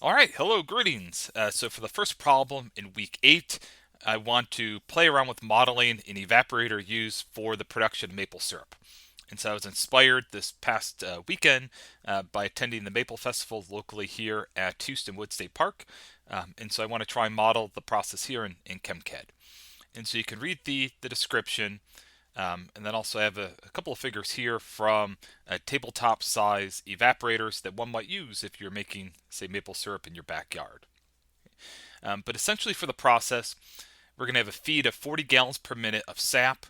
All right, hello, greetings. So for the first problem in week 8, I want to play around with modeling an evaporator used for the production of maple syrup. And so I was inspired this past weekend by attending the Maple Festival locally here at Houston Wood State Park. And so I want to try and model the process here in CHEMCAD. And so you can read the description. And then also I have a couple of figures here from tabletop size evaporators that one might use if you're making, say, maple syrup in your backyard. But essentially for the process, we're going to have a feed of 40 gallons per minute of sap,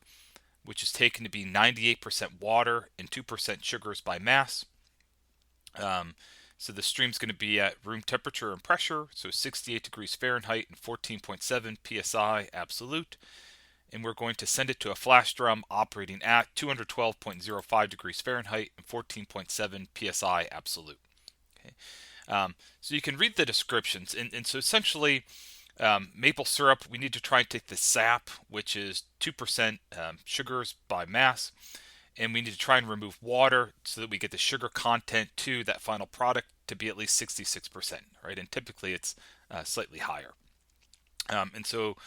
which is taken to be 98% water and 2% sugars by mass. So the stream's going to be at room temperature and pressure, so 68 degrees Fahrenheit and 14.7 psi absolute. And we're going to send it to a flash drum operating at 212.05 degrees Fahrenheit and 14.7 psi absolute. Okay. So you can read the descriptions, and so essentially, maple syrup, we need to try and take the sap, which is 2% sugars by mass, and we need to try and remove water so that we get the sugar content to that final product to be at least 66%, right? And typically it's slightly higher. And so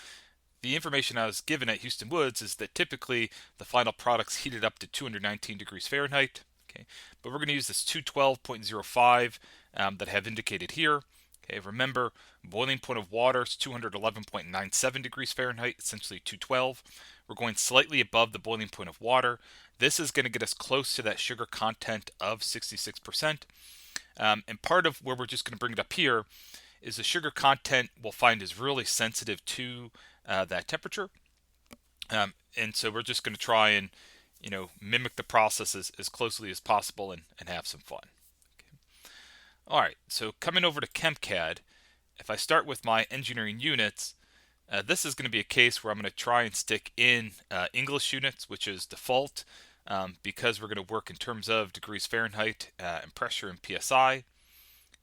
the information I was given at Houston Woods is that typically the final product's heated up to 219 degrees Fahrenheit. Okay, but we're going to use this 212.05 that I have indicated here. Okay, remember, boiling point of water is 211.97 degrees Fahrenheit, essentially 212. We're going slightly above the boiling point of water. This is going to get us close to that sugar content of 66%. And part of where we're just going to bring it up here is the sugar content we'll find is really sensitive to that temperature. And so we're just going to try and mimic the process as closely as possible and have some fun. Okay. All right, so coming over to CHEMCAD, if I start with my engineering units, this is going to be a case where I'm going to try and stick in English units, which is default, because we're going to work in terms of degrees Fahrenheit and pressure in PSI.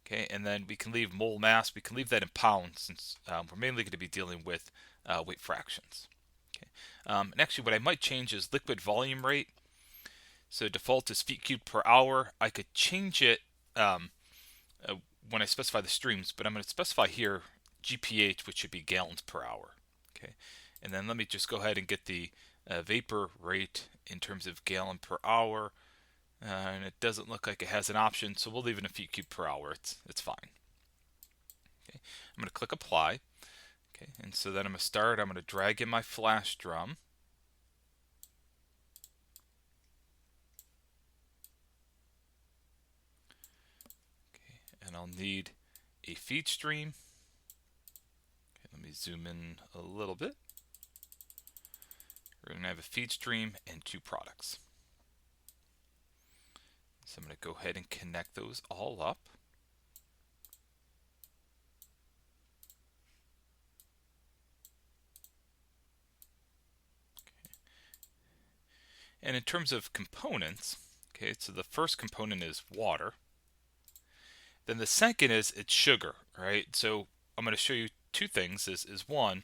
Okay, and then we can leave mole mass, we can leave that in pounds since we're mainly going to be dealing with weight fractions. Okay. And actually what I might change is liquid volume rate. So default is feet cubed per hour. I could change it when I specify the streams, but I'm going to specify here GPH, which should be gallons per hour. Okay, and then let me just go ahead and get the vapor rate in terms of gallon per hour. And it doesn't look like it has an option, so we'll leave it in feet cubed per hour. It's fine. Okay, I'm going to click apply. Okay, and so then I'm going to start. I'm going to drag in my flash drum. Okay, and I'll need a feed stream. Okay, let me zoom in a little bit. We're going to have a feed stream and two products. So I'm going to go ahead and connect those all up. Okay. And in terms of components, okay, so the first component is water. Then the second is it's sugar, right? So I'm going to show you two things. Is one,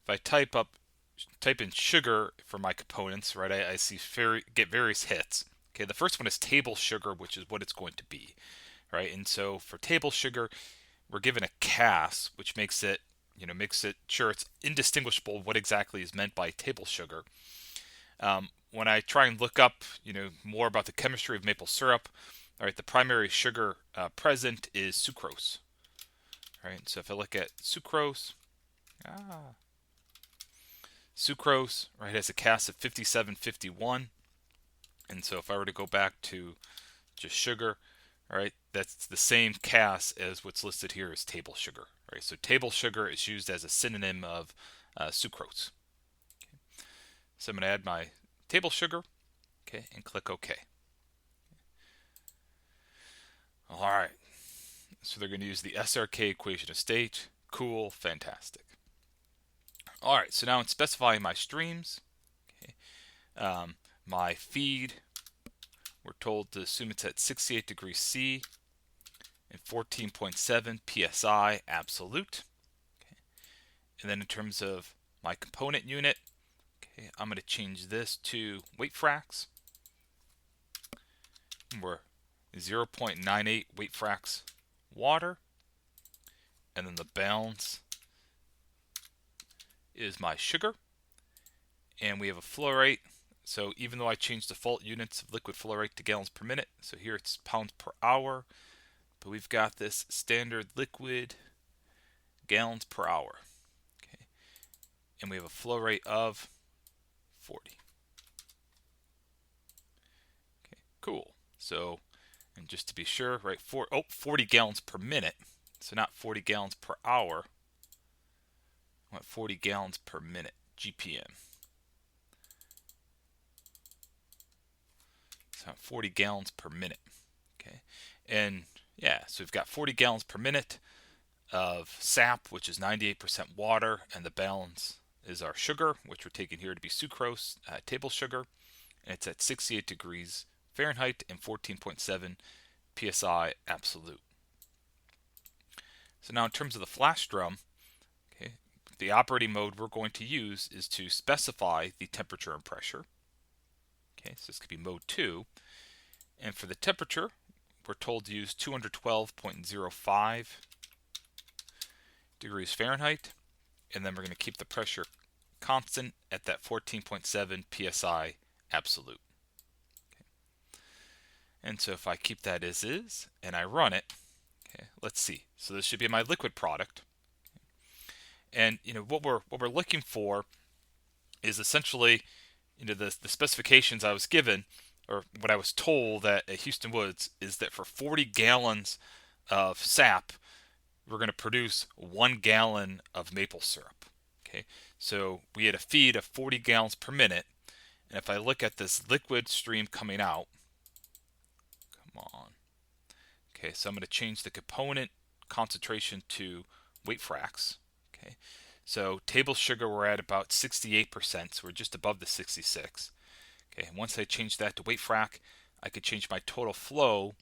if I type in sugar for my components, right? I see get various hits. Okay, the first one is table sugar, which is what it's going to be, right? And so for table sugar, we're given a CAS, which makes it sure it's indistinguishable what exactly is meant by table sugar. When I try and look up more about the chemistry of maple syrup, all right, the primary sugar present is sucrose. All right, so if I look at sucrose, sucrose, right, has a CAS of 5751. And so if I were to go back to just sugar, all right, that's the same CAS as what's listed here as table sugar. Right, so table sugar is used as a synonym of sucrose. Okay. So I'm going to add my table sugar, okay, and click OK. All right, so they're going to use the SRK equation of state. Cool, fantastic. All right, so now in specifying my streams, okay, my feed, we're told to assume it's at 68 degrees C and 14.7 psi absolute. Okay. And then in terms of my component unit, okay, I'm going to change this to weight fracs. We're 0.98 weight fracs water. and then the balance is my sugar, and we have a flow rate. So even though I changed default units of liquid flow rate to gallons per minute, so here it's pounds per hour, but we've got this standard liquid gallons per hour. Okay, and we have a flow rate of 40. Okay, cool. So, and just to be sure, right, 40 gallons per minute. So not 40 gallons per hour. I want 40 gallons per minute, GPM. So 40 gallons per minute. Okay, and yeah, so we've got 40 gallons per minute of sap, which is 98% water, and the balance is our sugar, which we're taking here to be sucrose, table sugar, and it's at 68 degrees Fahrenheit and 14.7 psi absolute. So now in terms of the flash drum, okay, the operating mode we're going to use is to specify the temperature and pressure. Okay, so this could be mode 2. And for the temperature, we're told to use 212.05 degrees Fahrenheit, and then we're going to keep the pressure constant at that 14.7 psi absolute. Okay. And so if I keep that as is and I run it, okay, let's see. So this should be my liquid product. And what we're looking for is essentially the specifications I was given, or what I was told at Houston Woods, is that for 40 gallons of sap, we're going to produce 1 gallon of maple syrup. Okay, so we had a feed of 40 gallons per minute, and if I look at this liquid stream coming out, come on. Okay, so I'm going to change the component concentration to weight fracs. Okay, so table sugar we're at about 68%, so we're just above the 66. Okay, and once I change that to weight frac, I could change my total flow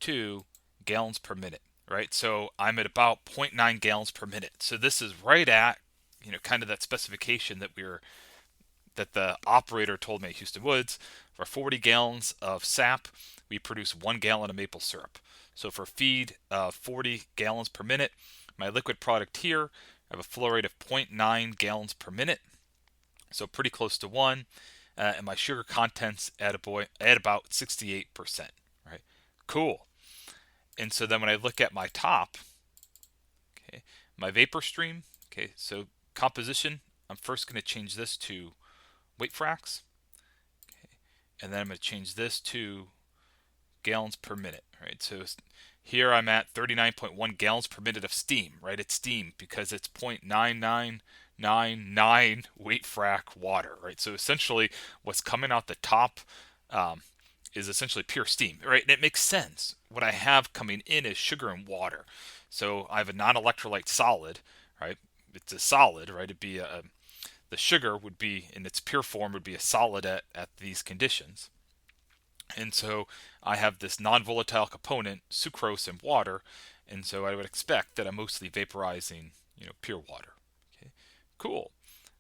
to gallons per minute, right? So I'm at about 0.9 gallons per minute. So this is right at, kind of that specification that the operator told me at Houston Woods. For 40 gallons of sap, we produce 1 gallon of maple syrup. So for feed 40 gallons per minute, my liquid product here, I have a flow rate of 0.9 gallons per minute. So pretty close to 1. And my sugar content's at about 68%, right? Cool. And so then when I look at my top, okay, my vapor stream, okay, so composition, I'm first going to change this to weight fracs, okay, and then I'm going to change this to gallons per minute, right? So here I'm at 39.1 gallons per minute of steam, right? It's steam because it's 0.9999 weight frac water, right? So essentially what's coming out the top is essentially pure steam, right? And it makes sense. What I have coming in is sugar and water. So I have a non-electrolyte solid, right? It's a solid, right? It'd be the sugar would be, in its pure form, would be a solid at these conditions. And so I have this non-volatile component, sucrose and water, and so I would expect that I'm mostly vaporizing, pure water. Okay, cool.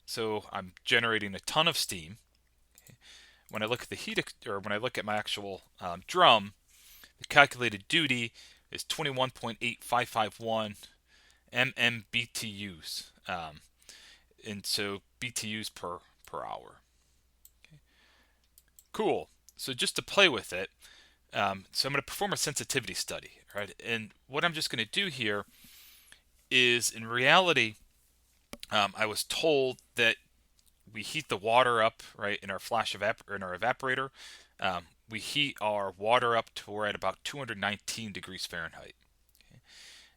So I'm generating a ton of steam. Okay. When I look at the or when I look at my actual drum, the calculated duty is 21.8551 MMBTUs, and so BTUs per hour. Okay. Cool. So just to play with it, so I'm going to perform a sensitivity study, right? And what I'm just going to do here is, in reality, I was told that we heat the water up, right, in our in our evaporator. We heat our water up to we're at about 219 degrees Fahrenheit. Okay?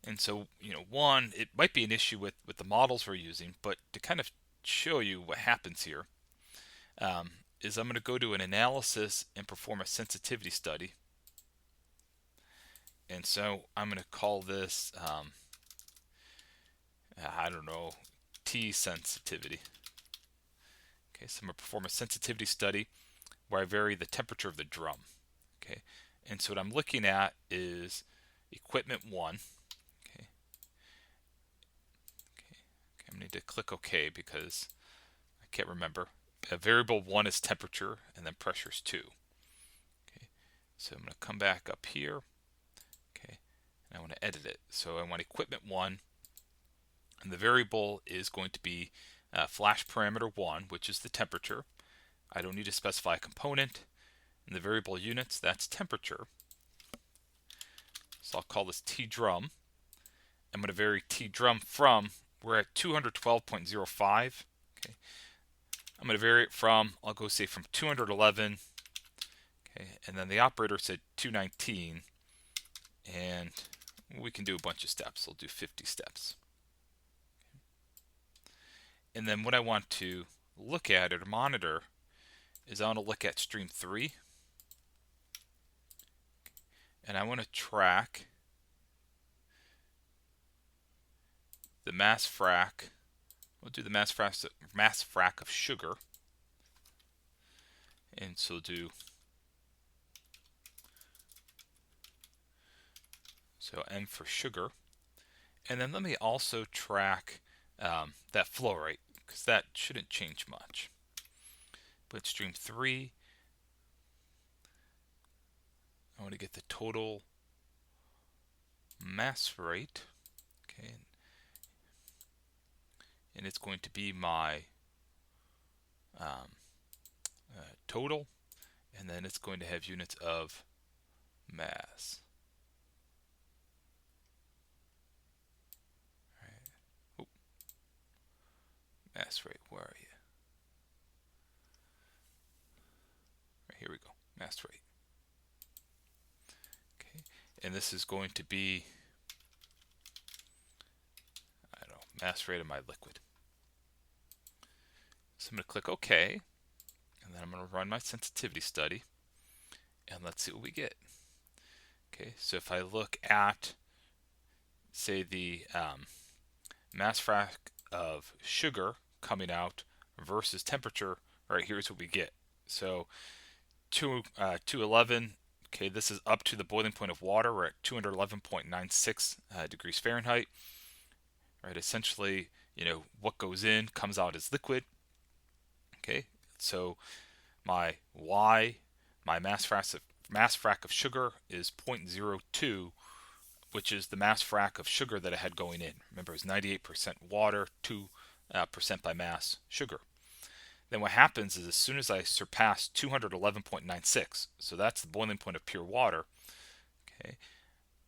And so, one, it might be an issue with the models we're using, but to kind of show you what happens here, is I'm going to go to an analysis and perform a sensitivity study. And so I'm going to call this, I don't know, T sensitivity. Okay, so I'm going to perform a sensitivity study where I vary the temperature of the drum. Okay, and so what I'm looking at is equipment 1. Okay, I need to click OK because I can't remember. Variable 1 is temperature, and then pressure is 2. Okay, so I'm going to come back up here. Okay, and I want to edit it. So I want equipment 1 And the variable is going to be flash parameter 1, which is the temperature. I don't need to specify a component. And the variable units, that's temperature. So I'll call this T drum. I'm going to vary T drum from, we're at 212.05. Okay. I'm going to vary it from, I'll go say from 211. Okay. And then the operator said 219. And we can do a bunch of steps. We'll do 50 steps. And then what I want to look at or monitor is I want to look at stream 3. And I want to track the mass frac. We'll do the mass frac of sugar. And so do M for sugar. And then let me also track that flow rate, because that shouldn't change much. But stream 3, I want to get the total mass rate. Okay, and it's going to be my total, and then it's going to have units of mass. Right. Mass rate, where are you? Right, here we go, mass rate. Okay, and this is going to be, I don't know, mass rate of my liquid. So I'm going to click OK, and then I'm going to run my sensitivity study, and let's see what we get. Okay, so if I look at, say, the mass frac of sugar coming out versus temperature, all right, here's what we get. So 211, okay, this is up to the boiling point of water. We're at 211.96 degrees Fahrenheit. Right, essentially, what goes in comes out as liquid. Okay, so my Y, my mass frac of sugar is 0.02, which is the mass frac of sugar that I had going in. Remember, it was 98% water, 2% by mass sugar. Then what happens is as soon as I surpass 211.96, so that's the boiling point of pure water, okay,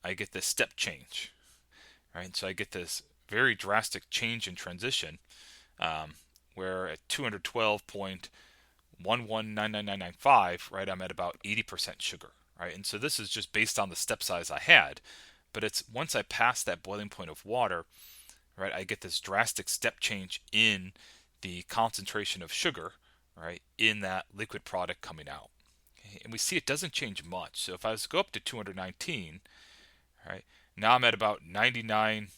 I get this step change. Right, so I get this very drastic change in transition, where at 212.119995, right, I'm at about 80% sugar, right? And so this is just based on the step size I had, but it's once I pass that boiling point of water, right, I get this drastic step change in the concentration of sugar, right, in that liquid product coming out. Okay? And we see it doesn't change much. So if I was to go up to 219, right, now I'm at about 99,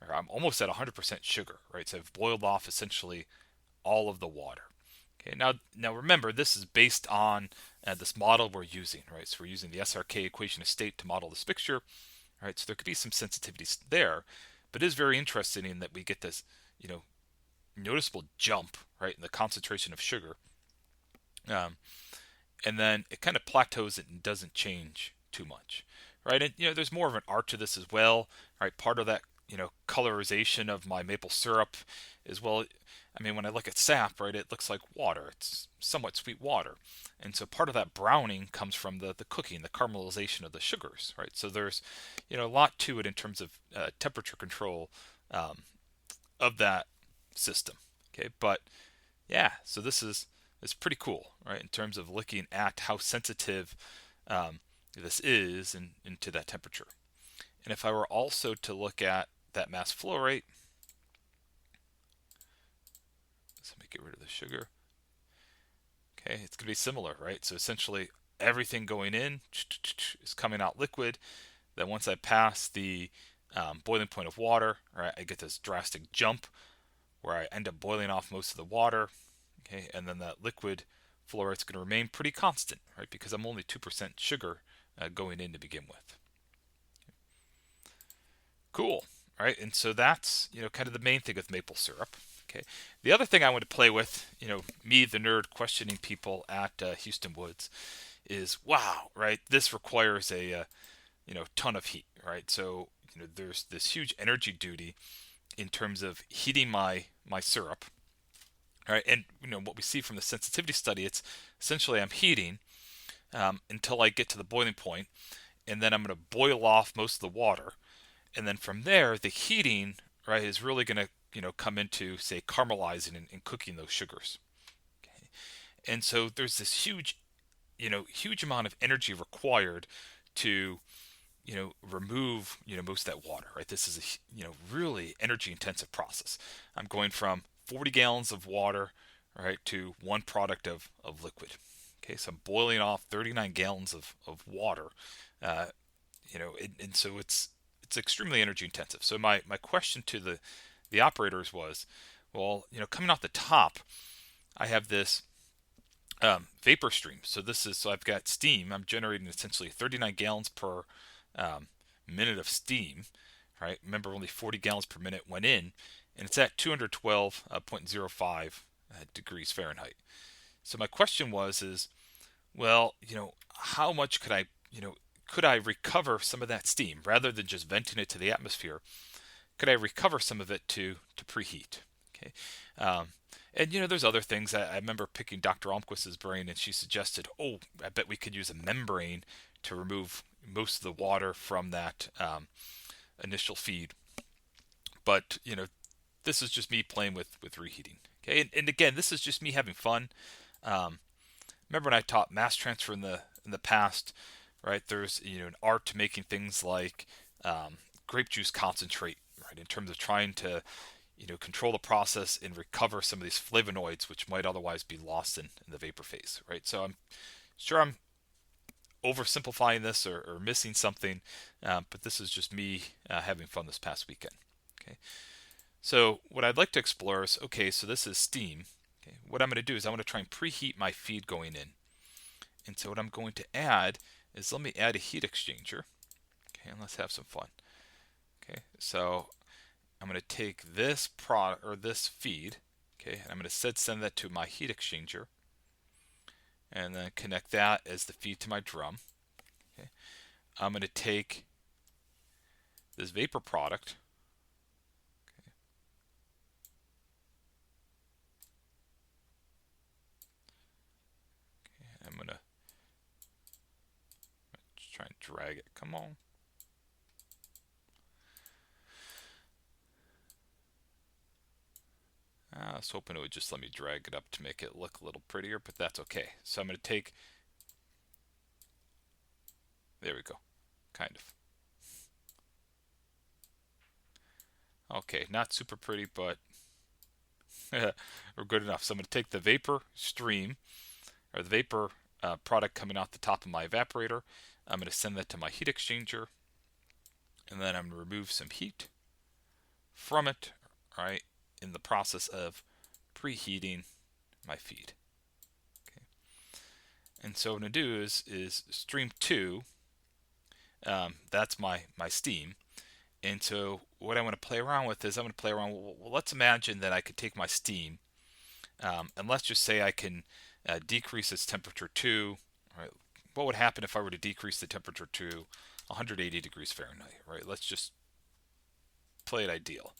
or I'm almost at 100% sugar, right? So I've boiled off essentially all of the water. Okay, now remember, this is based on this model we're using, right? So we're using the SRK equation of state to model this mixture, right? So there could be some sensitivities there, but it is very interesting in that we get this, noticeable jump, right, in the concentration of sugar, and then it kind of plateaus it and doesn't change too much, right? And there's more of an art to this as well, right? Part of that, colorization of my maple syrup as well. I mean, when I look at sap, right, it looks like water. It's somewhat sweet water. And so part of that browning comes from the cooking, the caramelization of the sugars, right? So there's, a lot to it in terms of temperature control of that system. Okay, but yeah, so this is pretty cool, right, in terms of looking at how sensitive this is into that temperature. And if I were also to look at that mass flow rate, so let me get rid of the sugar. Okay, it's going to be similar, right? So essentially everything going in is coming out liquid. Then once I pass the boiling point of water, right, I get this drastic jump where I end up boiling off most of the water. Okay, and then that liquid flow rate is going to remain pretty constant, right, because I'm only 2% sugar going in to begin with. Cool, right? And so that's, kind of the main thing with maple syrup. Okay. The other thing I want to play with, me, the nerd, questioning people at Houston Woods, is wow, right? This requires a ton of heat, right? So there's this huge energy duty, in terms of heating my syrup. All right, and what we see from the sensitivity study, it's essentially I'm heating until I get to the boiling point, and then I'm going to boil off most of the water, and then from there the heating, right, is really going to come into, say, caramelizing and cooking those sugars. Okay. And so there's this huge amount of energy required to remove most of that water, right? This is a really energy intensive process. I'm going from 40 gallons of water, right, to one product of liquid. Okay, so I'm boiling off 39 gallons of water, uh, and so it's extremely energy intensive. So my question to the operators was, well, coming off the top, I have this vapor stream. So I've got steam. I'm generating essentially 39 gallons per um, minute of steam, right? Remember, only 40 gallons per minute went in, and it's at 212.05 degrees Fahrenheit. So my question is, well, how much could I recover some of that steam rather than just venting it to the atmosphere? Could I recover some of it to preheat? Okay. Um, and there's other things. I remember picking Dr. Almquist's brain, and she suggested, oh, I bet we could use a membrane to remove most of the water from that initial feed. But this is just me playing with reheating. Okay, and again, this is just me having fun. Um, Remember when I taught mass transfer in the past, right? There's an art to making things like grape juice concentrate, right? In terms of trying to control the process and recover some of these flavonoids which might otherwise be lost in the vapor phase, right? So I'm sure I'm oversimplifying this or missing something, but this is just me having fun this past weekend. Okay, so what I'd like to explore is, okay, so this is steam. Okay, what I'm going to do is I want to try and preheat my feed going in, and so what I'm going to add is, let me add a heat exchanger. Okay, and let's have some fun. Okay, so I'm going to take this product or this feed, okay, and I'm going to send that to my heat exchanger, and then connect that as the feed to my drum. Okay, I'm going to take this vapor product. Okay, I'm going to try and drag it. Come on. I was hoping it would just let me drag it up to make it look a little prettier, but that's okay. So I'm going to take, there we go, kind of. Okay, not super pretty, but we're good enough. So I'm going to take the vapor stream, or the vapor product coming out the top of my evaporator. I'm going to send that to my heat exchanger, and then I'm going to remove some heat from it, right, in the process of preheating my feed. Okay. And so what I'm going to do is stream 2, that's my steam. And so what I want to play around with is, I'm going to play around, well, let's imagine that I could take my steam, and let's just say I can decrease its temperature to, right, what would happen if I were to decrease the temperature to 180 degrees Fahrenheit, right? Let's just play it ideal,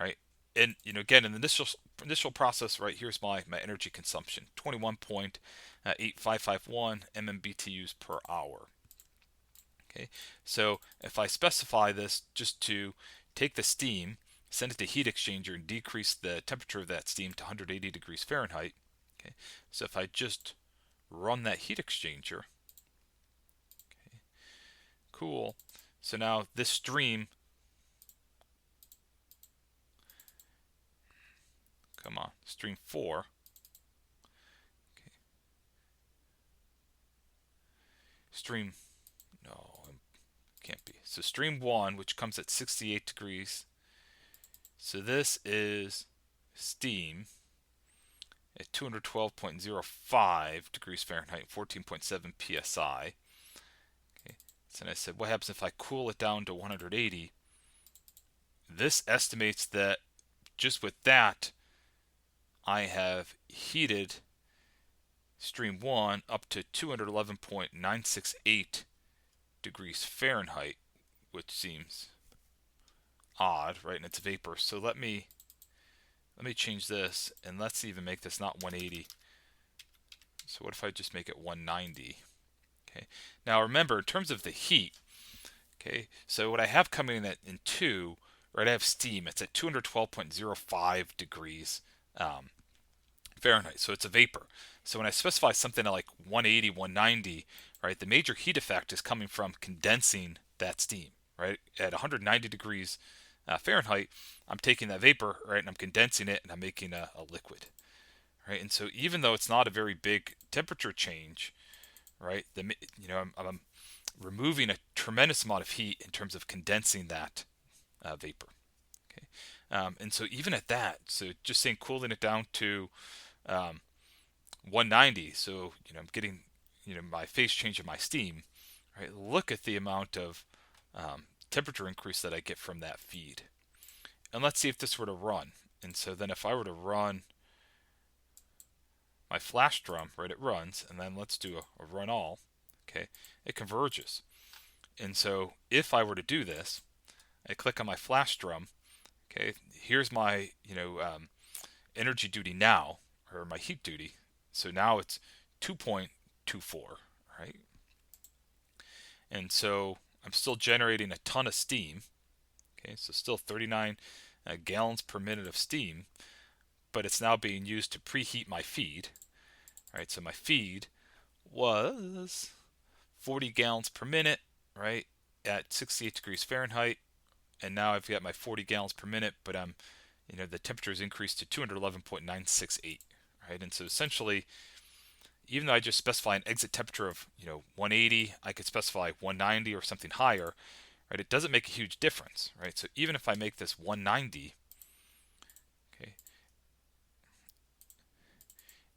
right? And again, in the initial process, right, here's my energy consumption: 21.8551 MMBTUs per hour. Okay, so if I specify this just to take the steam, send it to heat exchanger, and decrease the temperature of that steam to 180 degrees Fahrenheit. Okay, so if I just run that heat exchanger, okay, cool. So now this stream, come on, stream 4. Okay, stream, no, it can't be. So stream 1, which comes at 68 degrees. So this is steam at 212.05 degrees Fahrenheit, 14.7 psi. Okay, so then I said, what happens if I cool it down to 180? This estimates that just with that, I have heated stream 1 up to 211.968 degrees Fahrenheit, which seems odd, right? And it's vapor. So let me change this, and let's even make this not 180. So what if I just make it 190? Okay. Now remember, in terms of the heat, okay, so what I have coming in in 2, right, I have steam. It's at 212.05 degrees Fahrenheit, so it's a vapor. So when I specify something at like 180, 190, right, the major heat effect is coming from condensing that steam, right? At 190 degrees Fahrenheit, I'm taking that vapor, right, and I'm condensing it, and I'm making a liquid, right? And so even though it's not a very big temperature change, right, I'm removing a tremendous amount of heat in terms of condensing that vapor. Okay, and so even at that, so just saying cooling it down to 190, so I'm getting my phase change of my steam, right? Look at the amount of temperature increase that I get from that feed. And let's see if this were to run. And so then if I were to run my flash drum, right, it runs, and then let's do a run all. Okay, it converges. And so if I were to do this, I click on my flash drum. Okay, here's my energy duty now, or my heat duty. So now it's 2.24, right? And so I'm still generating a ton of steam. Okay, so still 39 gallons per minute of steam, but it's now being used to preheat my feed. Right, so my feed was 40 gallons per minute, right, at 68 degrees Fahrenheit, and now I've got my 40 gallons per minute, but the temperature is increased to 211.968, right, and so essentially, even though I just specify an exit temperature of 180, I could specify 190 or something higher, right? It doesn't make a huge difference, right? So even if I make this 190, okay,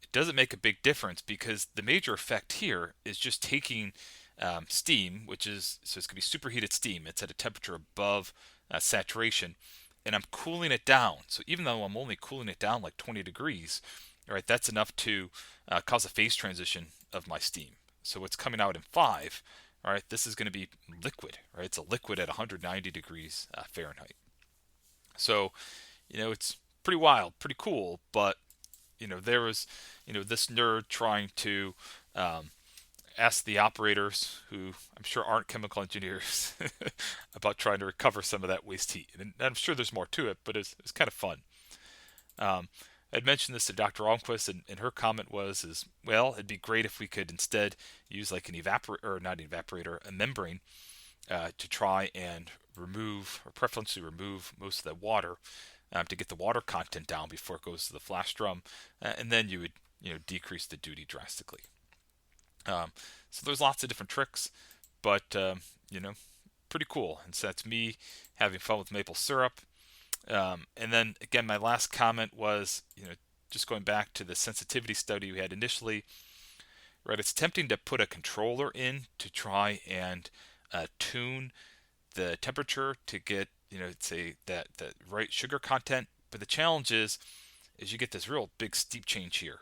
it doesn't make a big difference because the major effect here is just taking steam, so it's going to be superheated steam. It's at a temperature above saturation, and I'm cooling it down. So even though I'm only cooling it down like 20 degrees, right, that's enough to cause a phase transition of my steam. So what's coming out in 5, all right, this is going to be liquid, right? It's a liquid at 190 degrees Fahrenheit. So, it's pretty wild, pretty cool, but there was, this nerd trying to ask the operators, who I'm sure aren't chemical engineers, about trying to recover some of that waste heat. And I'm sure there's more to it, but it's kind of fun. I'd mentioned this to Dr. Almquist, and her comment was, well, it'd be great if we could instead use like an evaporator, or not an evaporator, a membrane, to try and remove, or preferentially remove, most of the water, to get the water content down before it goes to the flash drum, and then you would decrease the duty drastically. So there's lots of different tricks, but pretty cool. And so that's me having fun with maple syrup. And then again, my last comment was, just going back to the sensitivity study we had initially, right? It's tempting to put a controller in to try and tune the temperature to get, say that right sugar content. But the challenge is you get this real big steep change here.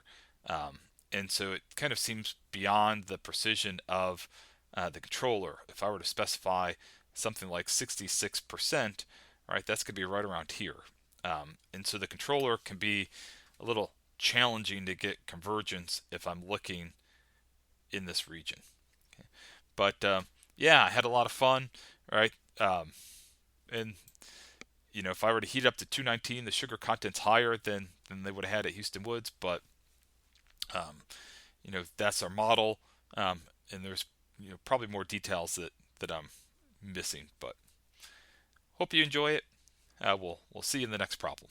And so it kind of seems beyond the precision of the controller. If I were to specify something like 66%, right, that's going to be right around here. And so the controller can be a little challenging to get convergence if I'm looking in this region. Okay. But yeah, I had a lot of fun, right? And if I were to heat up to 219, the sugar content's higher than they would have had at Houston Woods, but that's our model, and there's probably more details that I'm missing, but hope you enjoy it. We'll see you in the next problem.